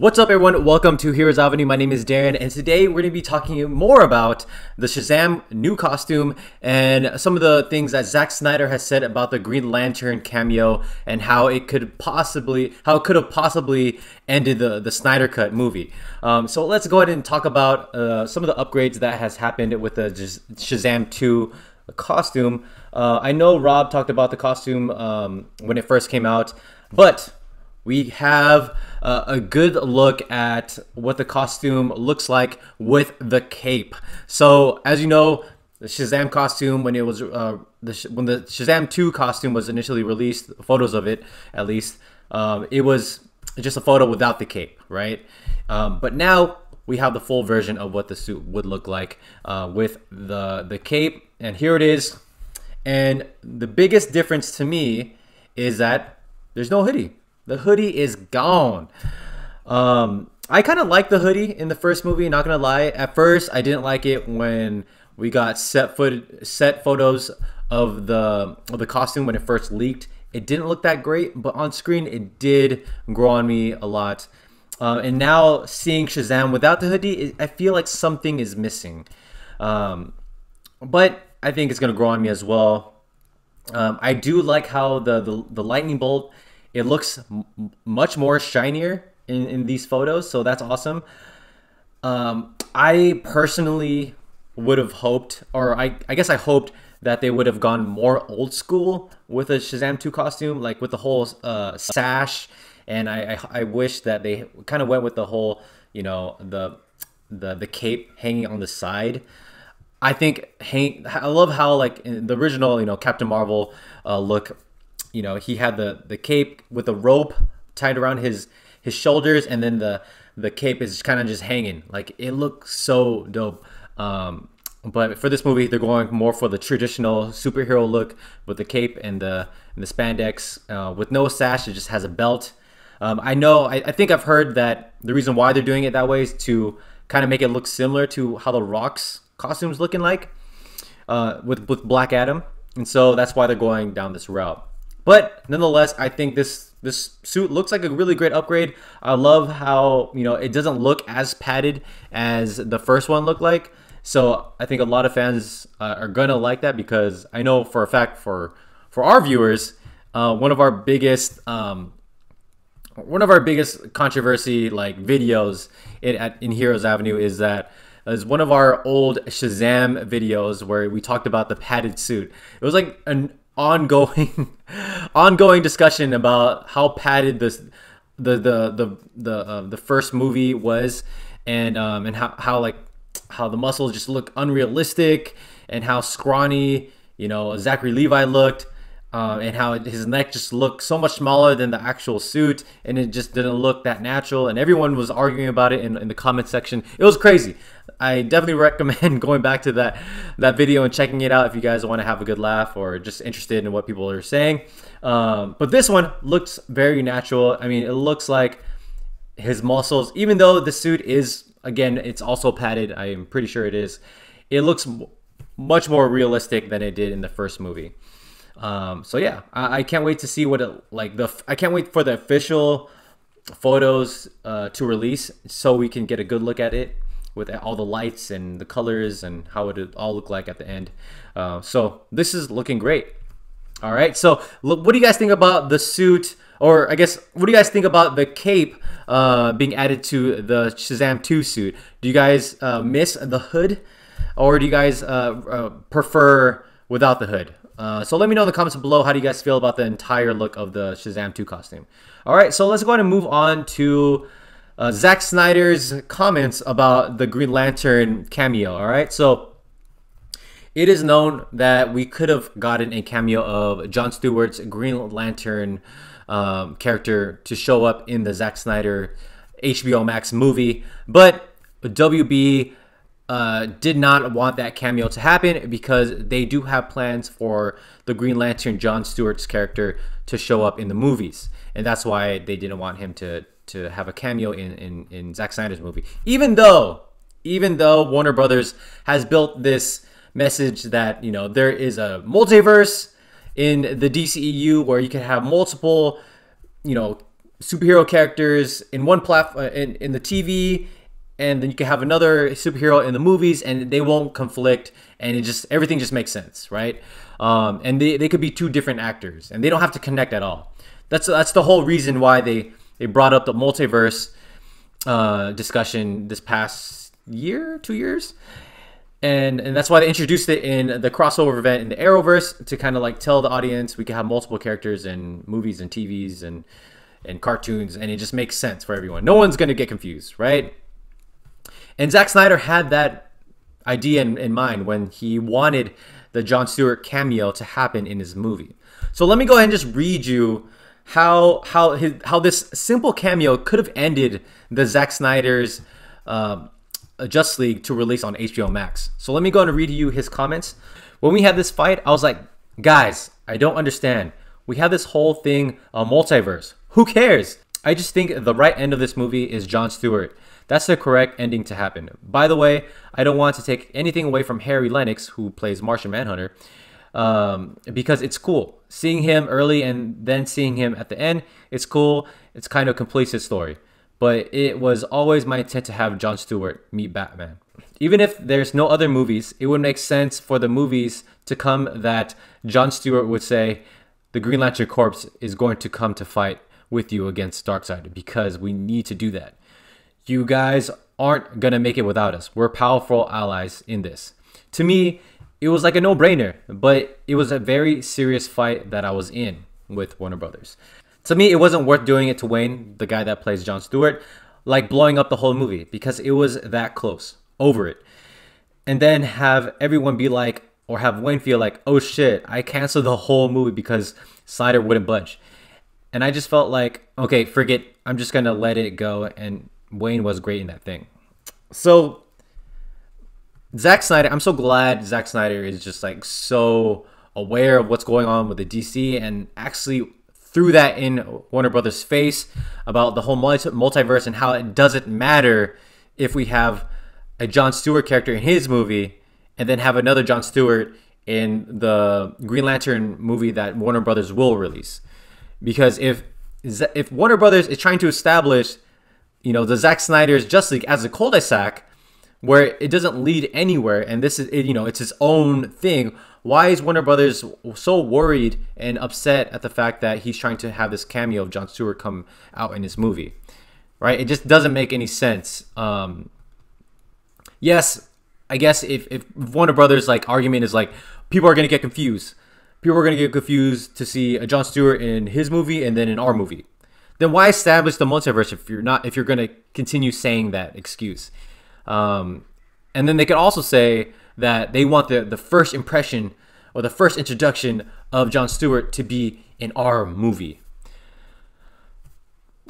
What's up, everyone? Welcome to Heroes Avenue. My name is Darren, and today we're going to be talking more about the Shazam new costume and some of the things that Zack Snyder has said about the Green Lantern cameo and how it could have possibly ended the Snydercut movie. So let's go ahead and talk about some of the upgrades that has happened with the Shazam 2 costume. I know Rob talked about the costume when it first came out, but we have a good look at what the costume looks like with the cape. So as you know, the Shazam costume, when it was when the Shazam 2 costume was initially released, photos of it at least, it was just a photo without the cape, right? But now we have the full version of what the suit would look like with the cape, and here it is. And the biggest difference to me is that there's no hoodie. The hoodie is gone. I kind of like the hoodie in the first movie, not gonna lie. At first, I didn't like it when we got set photos of the costume when it first leaked. It didn't look that great, but on screen it did grow on me a lot. And now seeing Shazam without the hoodie, I feel like something is missing. But I think it's gonna grow on me as well. I do like how the lightning bolt, it looks much more shinier in these photos, so that's awesome. I personally would have hoped, or I guess I hoped that they would have gone more old school with a Shazam 2 costume, like with the whole sash, and I wish that they kind of went with the whole, you know, the cape hanging on the side. I love how, like in the original, you know, Captain Marvel look, you know, he had the cape with a rope tied around his shoulders, and then the cape is kind of just hanging. Like, it looks so dope. But for this movie, they're going more for the traditional superhero look with the cape and the spandex, with no sash. It just has a belt. I think I've heard that the reason why they're doing it that way is to kind of make it look similar to how the Rock's costume's looking like with Black Adam, and so that's why they're going down this route. But nonetheless, I think this suit looks like a really great upgrade. I love how, you know, it doesn't look as padded as the first one looked like. So I think a lot of fans are gonna like that, because I know for a fact for our viewers, one of our biggest controversy like videos in Heroes Avenue is one of our old Shazam videos where we talked about the padded suit. It was like an ongoing discussion about how padded the first movie was, and how the muscles just look unrealistic, and how scrawny, you know, Zachary Levi looked, and how his neck just looked so much smaller than the actual suit, and it just didn't look that natural, and everyone was arguing about it in the comment section. It was crazy. I definitely recommend going back to that video and checking it out if you guys want to have a good laugh or just interested in what people are saying. But this one looks very natural. I mean, it looks like his muscles, even though the suit is, again, it's also padded, I am pretty sure it is, it looks much more realistic than it did in the first movie. So yeah, I can't wait to see what it like. I can't wait for the official photos to release, so we can get a good look at it with all the lights and the colors and how it would all look like at the end. So this is looking great. All right, so look, what do you guys think about the suit, or I guess, what do you guys think about the cape being added to the Shazam 2 suit? Do you guys miss the hood, or do you guys prefer without the hood? So let me know in the comments below, how do you guys feel about the entire look of the Shazam 2 costume? All right, so let's go ahead and move on to Zack Snyder's comments about the Green Lantern cameo. All right, so it is known that we could have gotten a cameo of John Stewart's Green Lantern character to show up in the Zack Snyder HBO Max movie, but WB did not want that cameo to happen, because they do have plans for the Green Lantern John Stewart's character to show up in the movies, and that's why they didn't want him to have a cameo in Zack Snyder's movie. Even though Warner Brothers has built this message that, you know, there is a multiverse in the DCEU where you can have multiple, you know, superhero characters in one platform in the TV, and then you can have another superhero in the movies, and they won't conflict, and everything just makes sense, right? And they could be two different actors, and they don't have to connect at all. That's the whole reason why they brought up the multiverse discussion this past year, 2 years. And that's why they introduced it in the crossover event in the Arrowverse, to kind of like tell the audience we can have multiple characters in movies and TVs and cartoons, and it just makes sense for everyone. No one's gonna get confused, right? And Zack Snyder had that idea in mind when he wanted the Jon Stewart cameo to happen in his movie. So let me go ahead and just read you how this simple cameo could have ended the Zack Snyder's Justice League to release on HBO Max. So let me go ahead and read you his comments. When we had this fight, I was like, guys, I don't understand. We have this whole thing, a multiverse. Who cares? I just think the right end of this movie is Jon Stewart. That's the correct ending to happen. By the way, I don't want to take anything away from Harry Lennox, who plays Martian Manhunter, because it's cool. Seeing him early and then seeing him at the end, it's cool. It's kind of completes his story. But it was always my intent to have Jon Stewart meet Batman. Even if there's no other movies, it would make sense for the movies to come that Jon Stewart would say, the Green Lantern Corps is going to come to fight with you against Darkseid, because we need to do that. You guys aren't going to make it without us. We're powerful allies in this. To me, it was like a no-brainer, but it was a very serious fight that I was in with Warner Brothers. To me, it wasn't worth doing it to Wayne, the guy that plays Jon Stewart, like blowing up the whole movie, because it was that close, over it. And then have everyone be like, or have Wayne feel like, oh shit, I canceled the whole movie because Snyder wouldn't budge. And I just felt like, okay, forget, I'm just going to let it go. And Wayne was great in that thing. So Zack Snyder, I'm so glad Zack Snyder is just like so aware of what's going on with the DC, and actually threw that in Warner Brothers' face about the whole multiverse, and how it doesn't matter if we have a Jon Stewart character in his movie and then have another Jon Stewart in the Green Lantern movie that Warner Brothers will release. Because if Warner Brothers is trying to establish, you know, the Zack Snyder's Justice League as a cul-de-sac where it doesn't lead anywhere, and this is, you know, it's its own thing, why is Warner Brothers so worried and upset at the fact that he's trying to have this cameo of Jon Stewart come out in his movie, right? It just doesn't make any sense. Yes, I guess if Warner Brothers' like argument is like, people are going to get confused. People are going to get confused to see a Jon Stewart in his movie and then in our movie. Then why establish the multiverse if you're going to continue saying that excuse? And then they could also say that they want the first impression or the first introduction of Jon Stewart to be in our movie.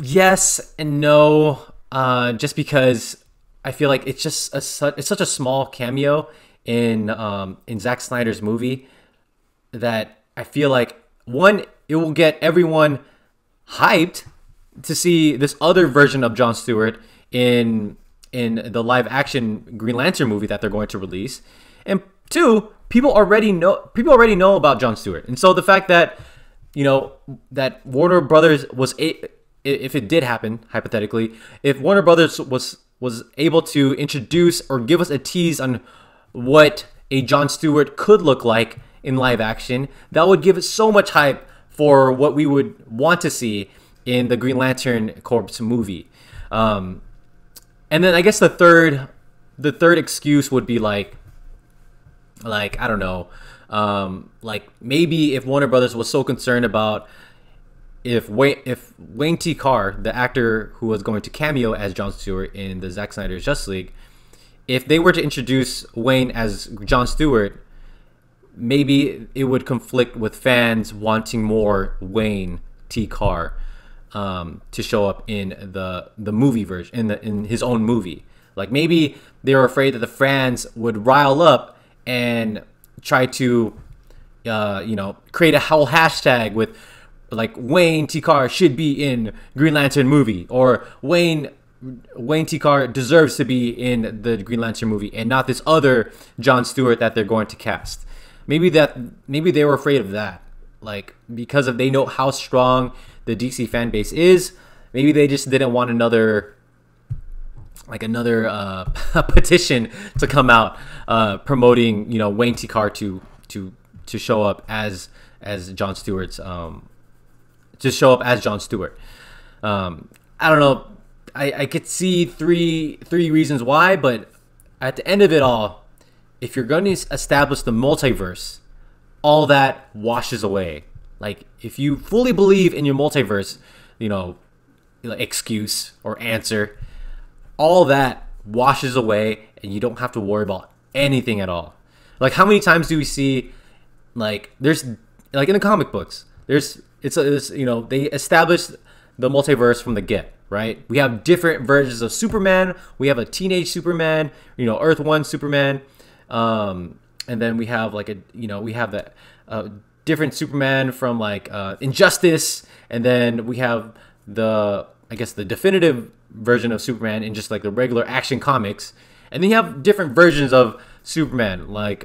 Yes and no, just because I feel like it's just it's such a small cameo in Zack Snyder's movie that I feel like, one, it will get everyone hyped to see this other version of Jon Stewart in the live action Green Lantern movie that they're going to release. And two, people already know about Jon Stewart. And so the fact that, you know, that Warner Brothers if it did happen, hypothetically, if Warner Brothers was able to introduce or give us a tease on what a Jon Stewart could look like in live action, that would give it so much hype for what we would want to see in the Green Lantern Corps movie. And then I guess the third excuse would be like I don't know, like maybe if Warner Brothers was so concerned about if Wayne T. Carr, the actor who was going to cameo as Jon Stewart in the Zack Snyder's Justice League, if they were to introduce Wayne as Jon Stewart, maybe it would conflict with fans wanting more Wayne T. Carr to show up in the movie version, in his own movie. Like maybe they were afraid that the fans would rile up and try to create a whole hashtag with like Wayne T. Carr should be in Green Lantern movie, or Wayne T. Carr deserves to be in the Green Lantern movie and not this other Jon Stewart that they're going to cast. Maybe they were afraid of that, like because they know how strong the DC fan base is, maybe they just didn't want another petition to come out promoting, you know, Wayne T. Carr to show up as Jon Stewart's to show up as Jon Stewart. I don't know. I could see three reasons why, but at the end of it all, if you're going to establish the multiverse, all that washes away. Like, if you fully believe in your multiverse, you know, excuse or answer, all that washes away and you don't have to worry about anything at all. Like, how many times do we see, like, there's, like, in the comic books, it's you know, they established the multiverse from the get, right? We have different versions of Superman. We have a teenage Superman, you know, Earth 1 Superman. And then we have like we have the different Superman from like Injustice, and then we have the, I guess, the definitive version of Superman in just like the regular Action Comics, and then you have different versions of Superman, like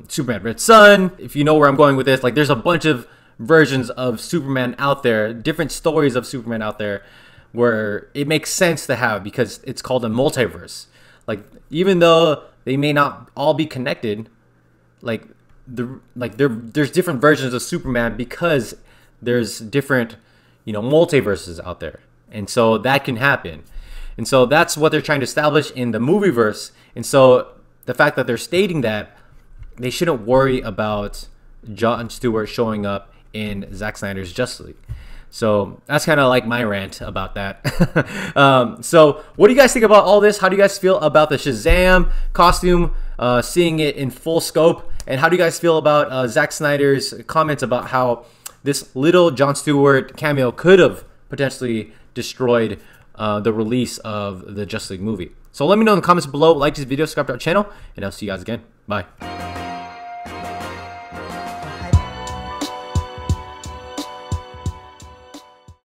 Superman Red Sun. If you know where I'm going with this, like there's a bunch of versions of Superman out there, different stories of Superman out there, where it makes sense to have because it's called a multiverse. Like, even though they may not all be connected, there's different versions of Superman because there's different, you know, multiverses out there, and so that can happen. And so that's what they're trying to establish in the movieverse. And so the fact that they're stating that, they shouldn't worry about Jon Stewart showing up in Zack Snyder's Justice League. So that's kind of like my rant about that. So what do you guys think about all this? How do you guys feel about the Shazam costume, seeing it in full scope? And how do you guys feel about Zack Snyder's comments about how this little Jon Stewart cameo could have potentially destroyed the release of the Justice League movie? So let me know in the comments below. Like this video, subscribe to our channel, and I'll see you guys again. Bye.